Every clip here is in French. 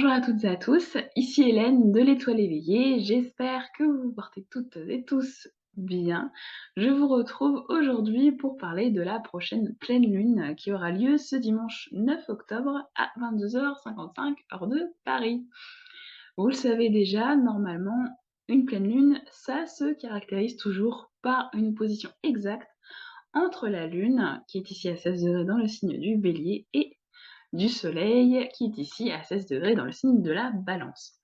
Bonjour à toutes et à tous, ici Hélène de l'Étoile éveillée, j'espère que vous vous portez toutes et tous bien. Je vous retrouve aujourd'hui pour parler de la prochaine pleine lune qui aura lieu ce dimanche 9 octobre à 22h55 heure de Paris. Vous le savez déjà, normalement, une pleine lune, ça se caractérise toujours par une position exacte entre la lune, qui est ici à 16 degrés dans le signe du Bélier, et du Soleil, qui est ici à 16 degrés dans le signe de la Balance.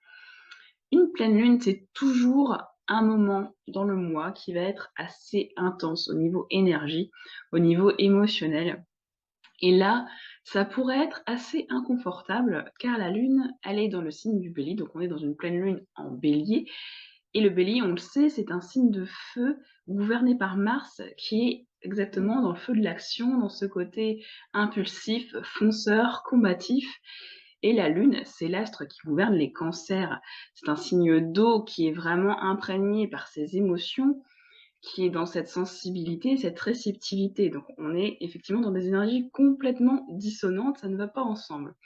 Une pleine lune, c'est toujours un moment dans le mois qui va être assez intense au niveau énergie, au niveau émotionnel. Et là, ça pourrait être assez inconfortable, car la lune, elle est dans le signe du Bélier, donc on est dans une pleine lune en Bélier, et le Bélier, on le sait, c'est un signe de feu gouverné par Mars qui est exactement dans le feu de l'action, dans ce côté impulsif, fonceur, combatif. Et la Lune, c'est l'astre qui gouverne les cancers. C'est un signe d'eau qui est vraiment imprégné par ses émotions, qui est dans cette sensibilité, cette réceptivité. Donc on est effectivement dans des énergies complètement dissonantes, ça ne va pas ensemble.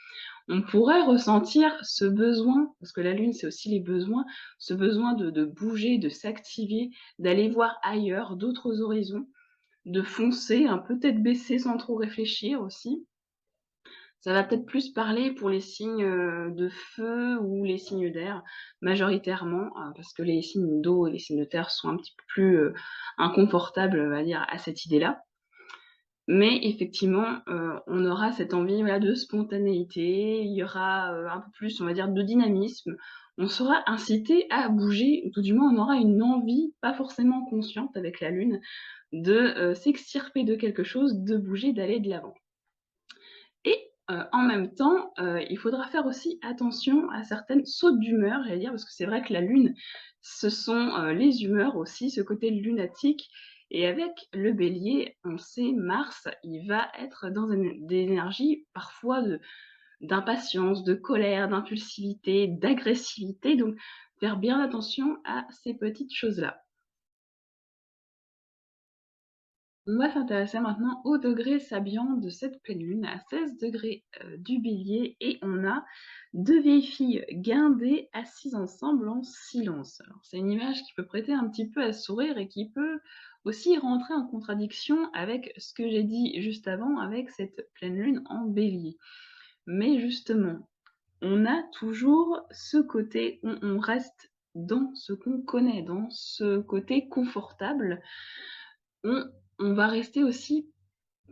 On pourrait ressentir ce besoin, parce que la lune, c'est aussi les besoins, ce besoin de bouger, de s'activer, d'aller voir ailleurs, d'autres horizons, de foncer, un peu tête baissée sans trop réfléchir aussi. Ça va peut-être plus parler pour les signes de feu ou les signes d'air, majoritairement, parce que les signes d'eau et les signes de terre sont un petit peu plus inconfortables, on va dire, à cette idée-là. Mais effectivement, on aura cette envie, voilà, de spontanéité, il y aura, un peu plus, on va dire, de dynamisme. On sera incité à bouger, ou tout du moins on aura une envie, pas forcément consciente avec la lune, de, s'extirper de quelque chose, de bouger, d'aller de l'avant. Et en même temps, il faudra faire aussi attention à certaines sautes d'humeur, j'allais dire, parce que c'est vrai que la lune, ce sont, les humeurs aussi, ce côté lunatique. Et avec le Bélier, on sait, Mars, il va être dans des énergies parfois d'impatience, de colère, d'impulsivité, d'agressivité, donc faire bien attention à ces petites choses-là. On va s'intéresser maintenant au degré sabiant de cette pleine lune à 16 degrés du Bélier, et on a deux vieilles filles guindées assises ensemble en silence. Alors, c'est une image qui peut prêter un petit peu à sourire et qui peut aussi rentrer en contradiction avec ce que j'ai dit juste avant avec cette pleine lune en Bélier. Mais justement, on a toujours ce côté où on reste dans ce qu'on connaît, dans ce côté confortable. On, on va rester aussi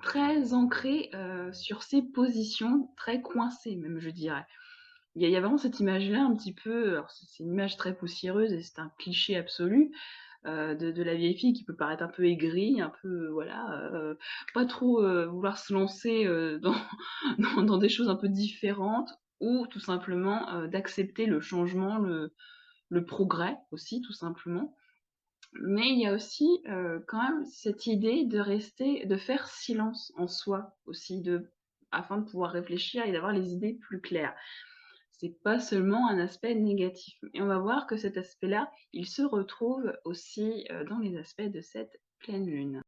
très ancré, sur ses positions, très coincé même, je dirais. Il y a vraiment cette image-là un petit peu, alors c'est une image très poussiéreuse et c'est un cliché absolu, de la vieille fille qui peut paraître un peu aigrie, un peu, voilà, pas trop, vouloir se lancer, dans dans des choses un peu différentes, ou tout simplement, d'accepter le changement, le progrès aussi, tout simplement. Mais il y a aussi, quand même cette idée de rester, de faire silence en soi aussi, afin de pouvoir réfléchir et d'avoir les idées plus claires. C'est pas seulement un aspect négatif, et on va voir que cet aspect-là, il se retrouve aussi, dans les aspects de cette pleine lune.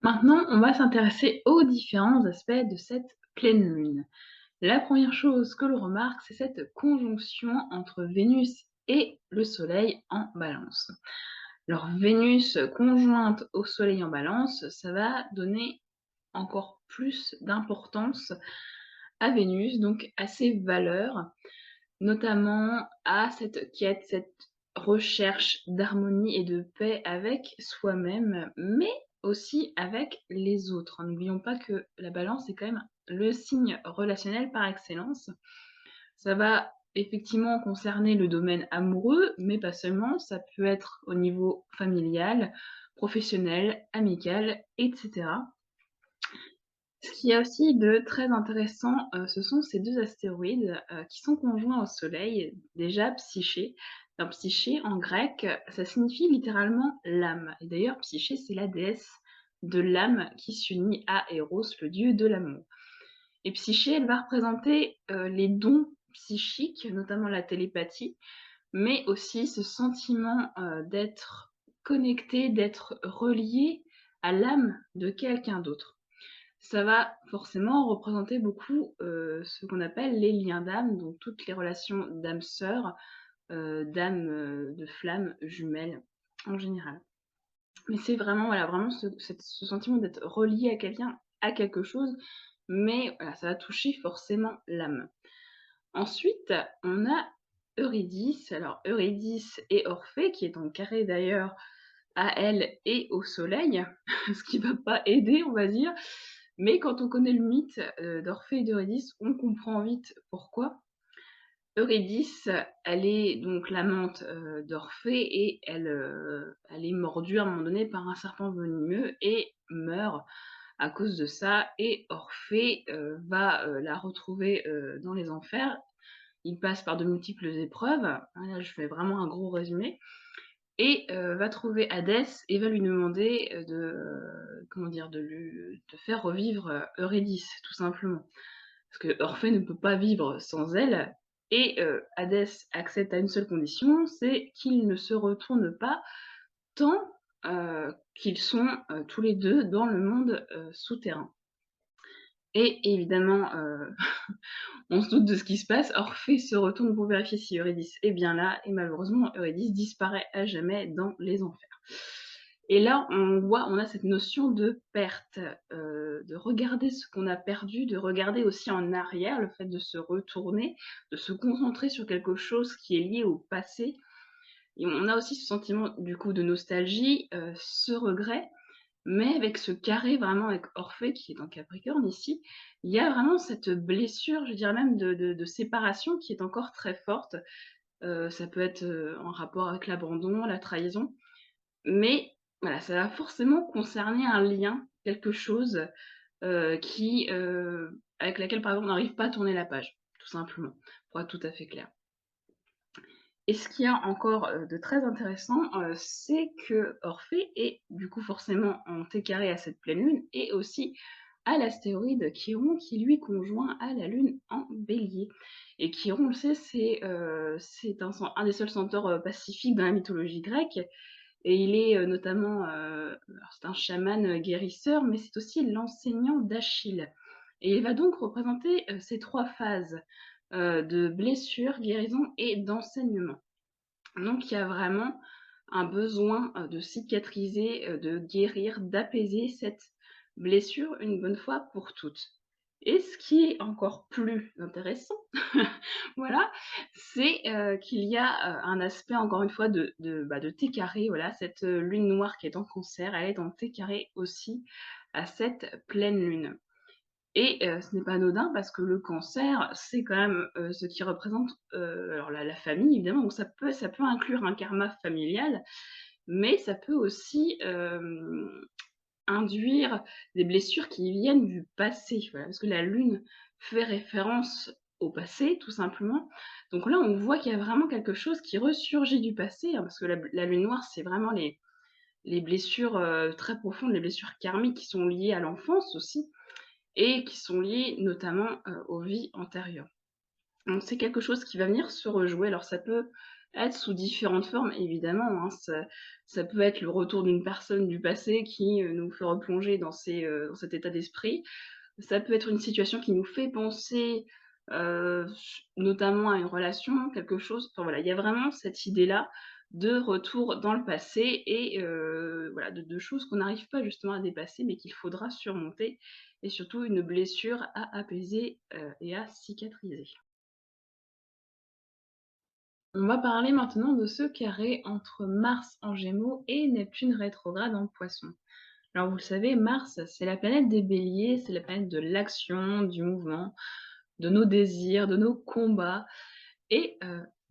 Maintenant, on va s'intéresser aux différents aspects de cette pleine lune. La première chose que l'on remarque, c'est cette conjonction entre Vénus et le Soleil en Balance. Alors Vénus conjointe au Soleil en Balance, ça va donner encore plus d'importance à Vénus, donc à ses valeurs, notamment à cette quête, cette recherche d'harmonie et de paix avec soi-même, mais aussi avec les autres. N'oublions pas que la Balance est quand même le signe relationnel par excellence. Ça va effectivement concerner le domaine amoureux, mais pas seulement, ça peut être au niveau familial, professionnel, amical, etc. Ce qu'il y a aussi de très intéressant, ce sont ces 2 astéroïdes, qui sont conjoints au Soleil. Déjà Psyché. Alors Psyché en grec, ça signifie littéralement l'âme, et d'ailleurs Psyché, c'est la déesse de l'âme qui s'unit à Eros, le dieu de l'amour. Et Psyché, elle va représenter, les dons psychiques, notamment la télépathie, mais aussi ce sentiment, d'être connecté, d'être relié à l'âme de quelqu'un d'autre. Ça va forcément représenter beaucoup, ce qu'on appelle les liens d'âme, donc toutes les relations d'âme sœur, d'âme, de flamme jumelles en général. Mais c'est vraiment, voilà, vraiment ce sentiment d'être relié à quelqu'un, à quelque chose, mais voilà, ça va toucher forcément l'âme. Ensuite, on a Eurydice. Alors Eurydice et Orphée, qui est en carré d'ailleurs à elle et au soleil, ce qui va pas aider, on va dire. Mais quand on connaît le mythe, d'Orphée et d'Eurydice, on comprend vite pourquoi. Eurydice, elle est donc l'amante, d'Orphée et elle est mordue à un moment donné par un serpent venimeux et meurt à cause de ça et Orphée, va, la retrouver, dans les enfers. Il passe par de multiples épreuves, hein, là je fais vraiment un gros résumé et va trouver Hadès et va lui demander, comment dire? De faire revivre, Eurydice, tout simplement. Parce que Orphée ne peut pas vivre sans elle et Hadès accepte à une seule condition, c'est qu'ils ne se retournent pas tant, qu'ils sont, tous les 2 dans le monde, souterrain. Et évidemment, on se doute de ce qui se passe, Orphée se retourne pour vérifier si Eurydice est bien là et malheureusement Eurydice disparaît à jamais dans les enfers. Et là, on a cette notion de perte, de regarder ce qu'on a perdu, de regarder aussi en arrière, le fait de se retourner, de se concentrer sur quelque chose qui est lié au passé. Et on a aussi ce sentiment du coup de nostalgie, ce regret, mais avec ce carré vraiment avec Orphée qui est en Capricorne ici, il y a vraiment cette blessure, je dirais même de séparation qui est encore très forte. Ça peut être, en rapport avec l'abandon, la trahison, mais voilà, ça va forcément concerner un lien, quelque chose, avec laquelle par exemple on n'arrive pas à tourner la page, tout simplement, pour être tout à fait clair. Et ce qu'il y a encore, de très intéressant, c'est que Orphée est du coup forcément en T carré à cette pleine lune et aussi à l'astéroïde Chiron qui lui conjoint à la lune en Bélier. Et Chiron, on le sait, c'est un des seuls centaures, pacifiques dans la mythologie grecque et il est, notamment, alors c'est un chaman, guérisseur, mais c'est aussi l'enseignant d'Achille. Et il va donc représenter, ces 3 phases, de blessure, guérison et d'enseignement. Donc il y a vraiment un besoin, de cicatriser, de guérir, d'apaiser cette blessure une bonne fois pour toutes. Et ce qui est encore plus intéressant, voilà, c'est, qu'il y a, un aspect encore une fois de T carré, voilà, cette, lune noire qui est en Cancer, elle est en T carré aussi à cette pleine lune. Et ce n'est pas anodin parce que le cancer, c'est quand même, ce qui représente, alors la famille évidemment, donc ça peut inclure un karma familial, mais ça peut aussi, induire des blessures qui viennent du passé, voilà. Parce que la lune fait référence au passé, tout simplement. Donc là, on voit qu'il y a vraiment quelque chose qui ressurgit du passé, hein, parce que la lune noire, c'est vraiment les blessures, très profondes, les blessures karmiques qui sont liées à l'enfance aussi et qui sont liées notamment, aux vies antérieures. Donc c'est quelque chose qui va venir se rejouer. Alors ça peut être sous différentes formes évidemment, hein. Ça peut être le retour d'une personne du passé qui, nous fait replonger dans cet état d'esprit. Ça peut être une situation qui nous fait penser, notamment à une relation, quelque chose, enfin voilà, il y a vraiment cette idée-là de retour dans le passé et voilà, de choses qu'on n'arrive pas justement à dépasser, mais qu'il faudra surmonter et surtout une blessure à apaiser, et à cicatriser. On va parler maintenant de ce carré entre Mars en Gémeaux et Neptune rétrograde en Poisson. Alors vous le savez, Mars, c'est la planète des Béliers, c'est la planète de l'action, du mouvement, de nos désirs, de nos combats et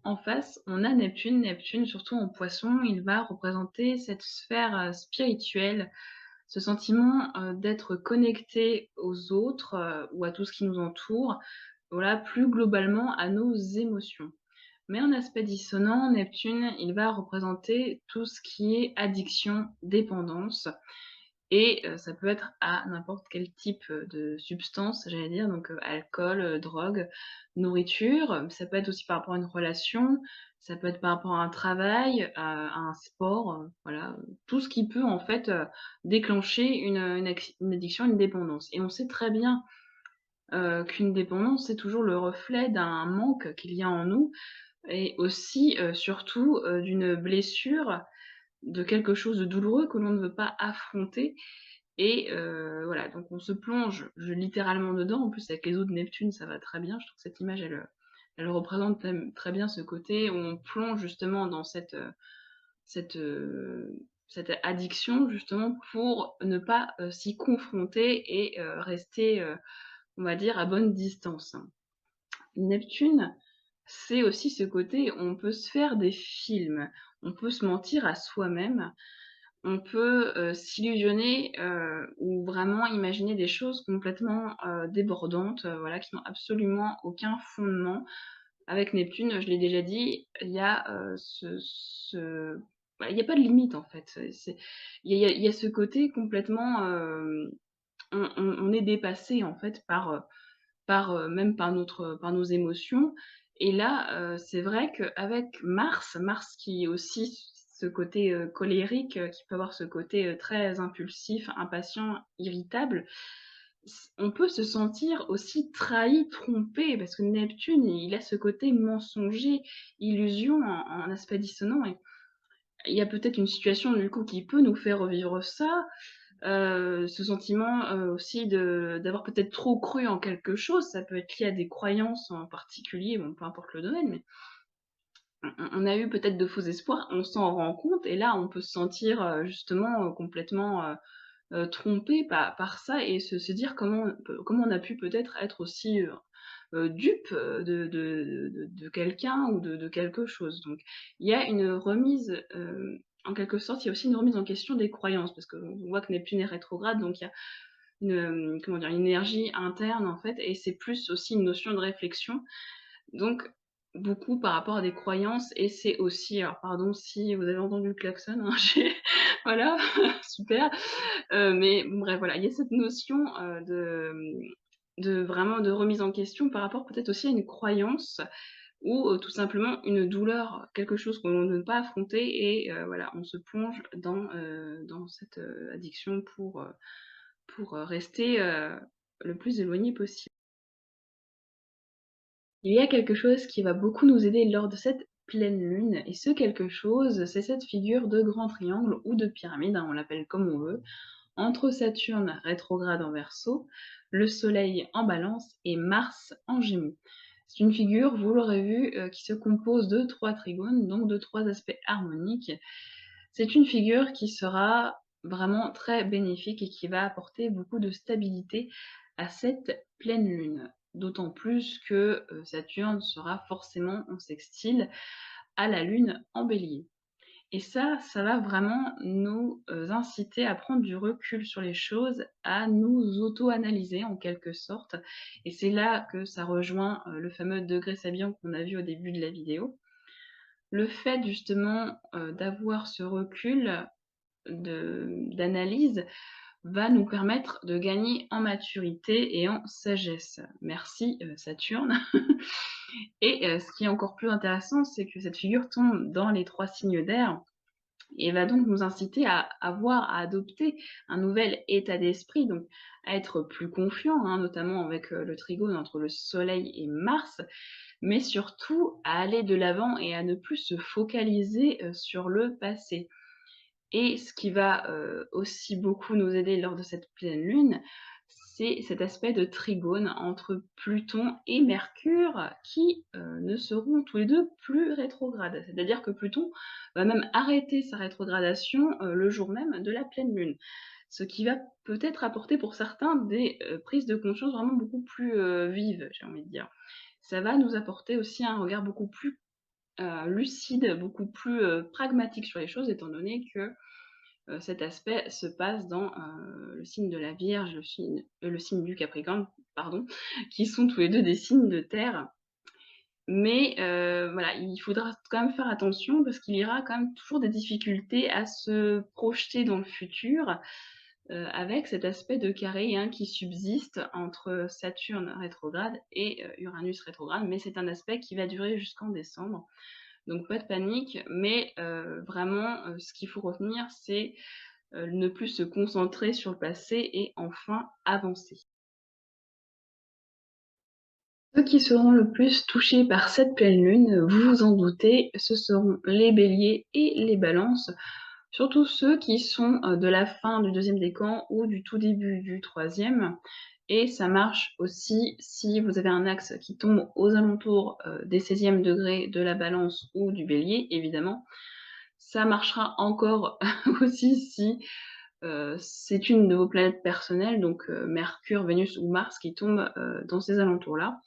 en face, on a Neptune. Neptune, surtout en Poisson, il va représenter cette sphère, spirituelle, ce sentiment, d'être connecté aux autres, ou à tout ce qui nous entoure, voilà, plus globalement à nos émotions. Mais en aspect dissonant, Neptune, il va représenter tout ce qui est addiction, dépendance et ça peut être à n'importe quel type, de substance, j'allais dire, donc alcool, drogue, nourriture. Ça peut être aussi par rapport à une relation, Ça peut être par rapport à un travail, à un sport, voilà, tout ce qui peut en fait, déclencher une addiction, une dépendance et on sait très bien, qu'une dépendance, c'est toujours le reflet d'un manque qu'il y a en nous et aussi, surtout, d'une blessure, de quelque chose de douloureux que l'on ne veut pas affronter et voilà, donc on se plonge littéralement dedans. En plus avec les eaux de Neptune, ça va très bien. Je trouve que cette image, elle représente très bien ce côté où on plonge justement dans cette, cette addiction justement pour ne pas, s'y confronter et rester, on va dire à bonne distance. Neptune, c'est aussi ce côté où on peut se faire des films, on peut se mentir à soi-même, on peut, s'illusionner, ou vraiment imaginer des choses complètement, débordantes, voilà, qui n'ont absolument aucun fondement. Avec Neptune, je l'ai déjà dit, il y a, bah, il y a pas de limite en fait, il y a ce côté complètement, on est dépassé en fait même par nos émotions et là, c'est vrai qu'avec Mars qui est aussi ce côté, colérique, qui peut avoir ce côté, très impulsif, impatient, irritable, on peut se sentir aussi trahi, trompé parce que Neptune, il a ce côté mensonger, illusion en aspect dissonant et il y a peut-être une situation du coup qui peut nous faire revivre ça, ce sentiment, aussi d'avoir peut-être trop cru en quelque chose, ça peut être lié à des croyances en particulier, bon, peu importe le domaine, mais on a eu peut-être de faux espoirs, on s'en rend compte et là, on peut se sentir, justement, complètement, trompé par ça et se dire comment on a pu peut-être être aussi, dupe, de quelqu'un ou de quelque chose. Donc il y a une remise, en quelque sorte, il y a aussi une remise en question des croyances parce qu'on voit que Neptune est rétrograde, donc il y a une, comment dire? Une énergie interne, en fait et c'est plus aussi une notion de réflexion. Donc beaucoup par rapport à des croyances et c'est aussi alors pardon si vous avez entendu le klaxon, hein, j'ai voilà, super, mais bon bref, voilà, il y a cette notion, de vraiment de remise en question par rapport peut-être aussi à une croyance ou, tout simplement une douleur, quelque chose qu'on ne veut pas affronter et voilà, on se plonge dans cette, addiction pour, rester, le plus éloigné possible. Il y a quelque chose qui va beaucoup nous aider lors de cette pleine lune et ce quelque chose, c'est cette figure de grand triangle ou de pyramide, hein, on l'appelle comme on veut, entre Saturne rétrograde en Verseau, le Soleil en Balance et Mars en Gémeaux. C'est une figure, vous l'aurez vu, qui se compose de 3 trigones, donc de 3 aspects harmoniques. C'est une figure qui sera vraiment très bénéfique et qui va apporter beaucoup de stabilité à cette pleine lune. D'autant plus que, Saturne sera forcément en sextile à la lune en Bélier. Et ça va vraiment nous, inciter à prendre du recul sur les choses, à nous auto-analyser en quelque sorte et c'est là que ça rejoint, le fameux degré Sabian qu'on a vu au début de la vidéo. Le fait justement, d'avoir ce recul d'analyse va nous permettre de gagner en maturité et en sagesse. Merci, Saturne. Et ce qui est encore plus intéressant, c'est que cette figure tombe dans les 3 signes d'air et va donc nous inciter à avoir à adopter un nouvel état d'esprit, donc à être plus confiant, hein, notamment avec, le trigone entre le Soleil et Mars, mais surtout à aller de l'avant et à ne plus se focaliser, sur le passé. Et ce qui va, aussi beaucoup nous aider lors de cette pleine lune, c'est cet aspect de trigone entre Pluton et Mercure qui, ne seront tous les 2 plus rétrogrades. C'est-à-dire que Pluton va même arrêter sa rétrogradation, le jour même de la pleine lune. Ce qui va peut-être apporter pour certains des, prises de conscience vraiment beaucoup plus, vives, j'ai envie de dire. Ça va nous apporter aussi un regard beaucoup plus, lucide, beaucoup plus, pragmatique sur les choses étant donné que cet aspect se passe dans, le signe de la Vierge, le signe du Capricorne, pardon, qui sont tous les 2 des signes de terre. Mais voilà, il faudra quand même faire attention parce qu'il y aura quand même toujours des difficultés à se projeter dans le futur, avec cet aspect de carré, hein, qui subsiste entre Saturne rétrograde et Uranus rétrograde, mais c'est un aspect qui va durer jusqu'en décembre. Donc pas de panique, mais vraiment, ce qu'il faut retenir, c'est, ne plus se concentrer sur le passé et enfin avancer. Ceux qui seront le plus touchés par cette pleine lune, vous vous en doutez, ce seront les béliers et les balances, surtout ceux qui sont, de la fin du deuxième décan ou du tout début du troisième. Et ça marche aussi si vous avez un axe qui tombe aux alentours, des 16e degrés de la balance ou du bélier, évidemment. Ça marchera encore aussi si, c'est une de vos planètes personnelles, donc Mercure, Vénus ou Mars qui tombent, dans ces alentours-là.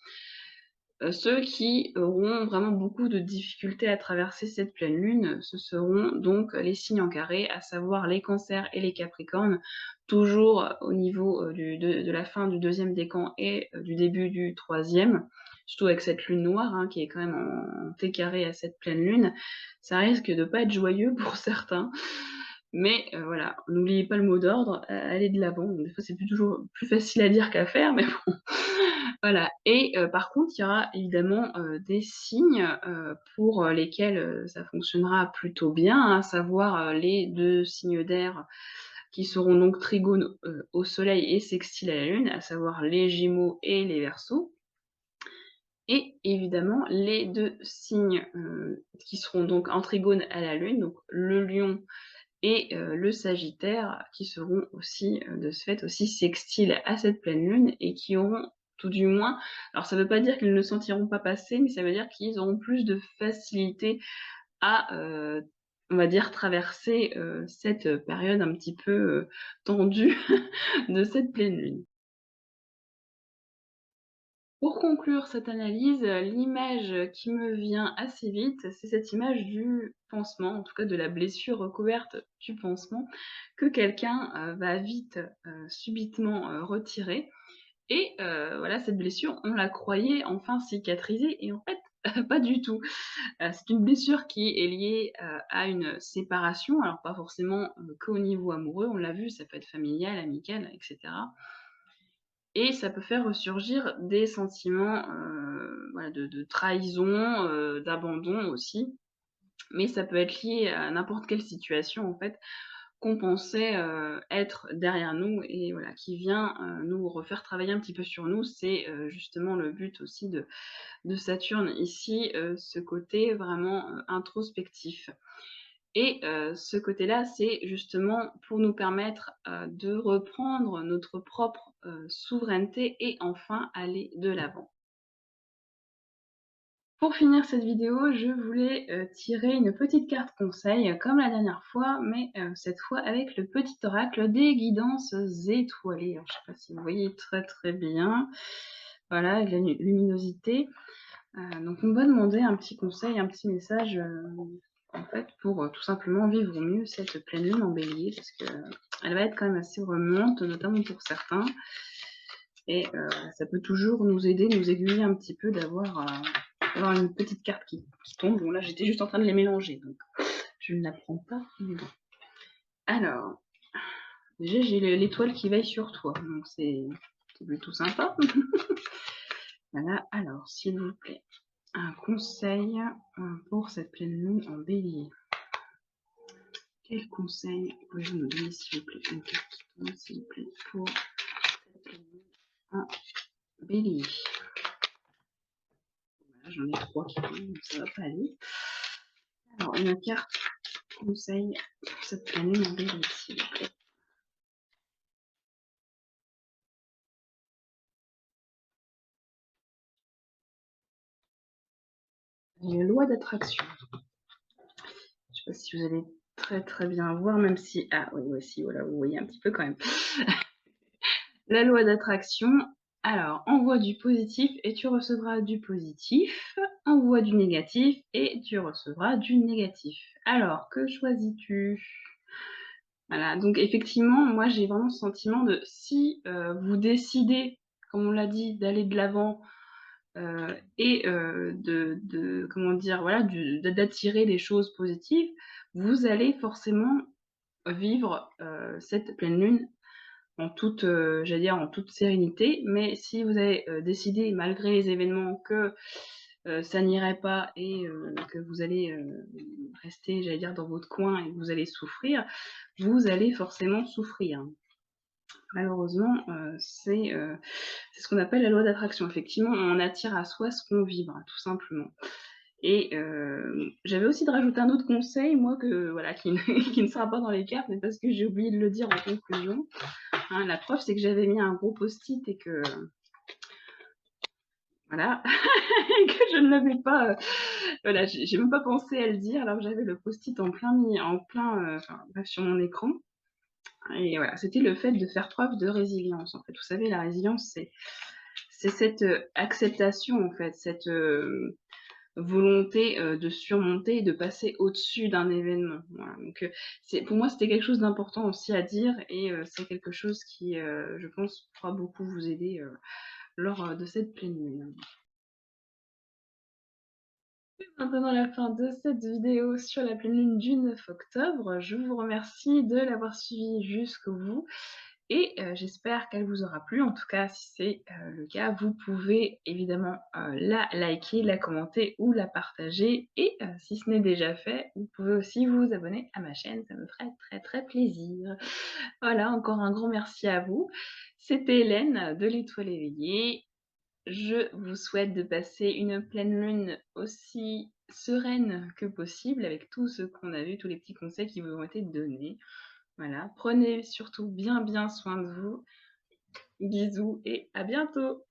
Ceux qui auront vraiment beaucoup de difficultés à traverser cette pleine lune, ce seront donc les signes en carré, à savoir les cancers et les capricornes, toujours au niveau, de la fin du deuxième décan et du début du troisième, surtout avec cette lune noire, hein, qui est quand même en T carré à cette pleine lune. Ça risque de pas être joyeux pour certains, mais voilà, n'oubliez pas le mot d'ordre, allez de l'avant. Des fois, c'est toujours plus facile à dire qu'à faire, mais bon. Voilà. Et par contre, il y aura évidemment, des signes, pour, lesquels, ça fonctionnera plutôt bien, à savoir, les 2 signes d'air qui seront donc trigones, au soleil et sextiles à la lune, à savoir les gémeaux et les verseaux. Et évidemment les 2 signes, qui seront donc en trigone à la lune, donc le lion et le sagittaire, qui seront aussi, de ce fait aussi sextiles à cette pleine lune et qui auront tout du moins, alors ça veut pas dire qu'ils ne sentiront pas passer, mais ça veut dire qu'ils auront plus de facilité à, on va dire traverser, cette période un petit peu, tendue de cette pleine lune. Pour conclure cette analyse, l'image qui me vient assez vite, c'est cette image du pansement, en tout cas de la blessure recouverte du pansement, que quelqu'un, va vite, subitement, retirer. Et voilà, cette blessure, on la croyait enfin cicatrisée et en fait, pas du tout. C'est une blessure qui est liée, à une séparation, alors pas forcément, qu'au niveau amoureux, on l'a vu, ça peut être familial, amical, et cetera. Et ça peut faire ressurgir des sentiments, voilà, de trahison, d'abandon aussi. Mais ça peut être lié à n'importe quelle situation, en fait, qu'on pensait, être derrière nous et voilà, qui vient, nous refaire travailler un petit peu sur nous. C'est, justement le but aussi de Saturne ici, ce côté vraiment, introspectif. Et ce côté-là, c'est justement pour nous permettre, de reprendre notre propre, souveraineté et enfin aller de l'avant. Pour finir cette vidéo, je voulais, tirer une petite carte conseil, comme la dernière fois, mais cette fois avec le petit oracle des guidances étoilées. Alors je sais pas si vous voyez très, très bien. Voilà, avec la luminosité. Donc on va demander un petit conseil, un petit message, en fait, pour, tout simplement vivre au mieux cette pleine lune en bélier, parce qu'elle va être quand même assez remuante, notamment pour certains. Et ça peut toujours nous aider, nous aiguiller un petit peu d'avoir une petite carte qui tombe. Bon là, j'étais juste en train de les mélanger, donc je ne la prends pas, mais bon. Alors, déjà j'ai l'étoile qui veille sur toi, donc c'est plutôt sympa. Voilà, alors s'il vous plaît, un conseil, pour cette pleine lune en bélier. Quel conseil pouvez-vous me donner, s'il vous plaît? Une carte qui tombe, s'il vous plaît, pour cette pleine lune en bélier. Voilà, j'en ai 3 qui tombent, donc ça va pas aller. Alors, une carte conseil pour cette pleine lune en bélier, s'il vous plaît. Une loi d'attraction. Je sais pas si vous allez très très bien voir, même si... Ah oui, aussi, voilà, vous voyez un petit peu quand même. La loi d'attraction, alors envoie du positif et tu recevras du positif, envoie du négatif et tu recevras du négatif. Alors, que choisis-tu? Voilà, donc effectivement, moi j'ai vraiment ce sentiment de si vous décidez, comme on l'a dit, d'aller de l'avant et comment dire, voilà, d'attirer des choses positives, vous allez forcément vivre cette pleine lune en toute, j'allais dire en toute sérénité. Mais si vous avez décidé, malgré les événements, que ça n'irait pas et que vous allez, rester, j'allais dire, dans votre coin et que vous allez souffrir, vous allez forcément souffrir. Malheureusement, c'est ce qu'on appelle la loi d'attraction. Effectivement, on attire à soi ce qu'on vibre, tout simplement. Et j'avais aussi de rajouter un autre conseil, moi, que voilà, qui ne qui ne sera pas dans les cartes, mais parce que j'ai oublié de le dire en conclusion. Hein, la preuve, c'est que j'avais mis un gros post-it et que voilà, et que je ne l'avais pas, voilà, j'ai même pas pensé à le dire alors que j'avais le post-it en plein, enfin bref, sur mon écran. Et voilà, c'était le fait de faire preuve de résilience, en fait. Vous savez, la résilience, c'est cette, acceptation, en fait, cette, volonté, de surmonter et de passer au-dessus d'un événement. Voilà, donc c'est pour moi, c'était quelque chose d'important aussi à dire et c'est quelque chose qui, je pense, pourra beaucoup vous aider, lors, de cette pleine lune. Maintenant la fin de cette vidéo sur la pleine lune du 9 octobre. Je vous remercie de l'avoir suivie jusqu'au bout et j'espère qu'elle vous aura plu. En tout cas, si c'est, le cas, vous pouvez évidemment, la liker, la commenter ou la partager et si ce n'est déjà fait, vous pouvez aussi vous abonner à ma chaîne, ça me ferait très, très plaisir. Voilà, encore un grand merci à vous. C'était Hélène de l'Étoile éveillée. Je vous souhaite de passer une pleine lune aussi sereine que possible avec tout ce qu'on a vu, tous les petits conseils qui vous ont été donnés. Voilà, prenez surtout bien, bien soin de vous. Bisous et à bientôt!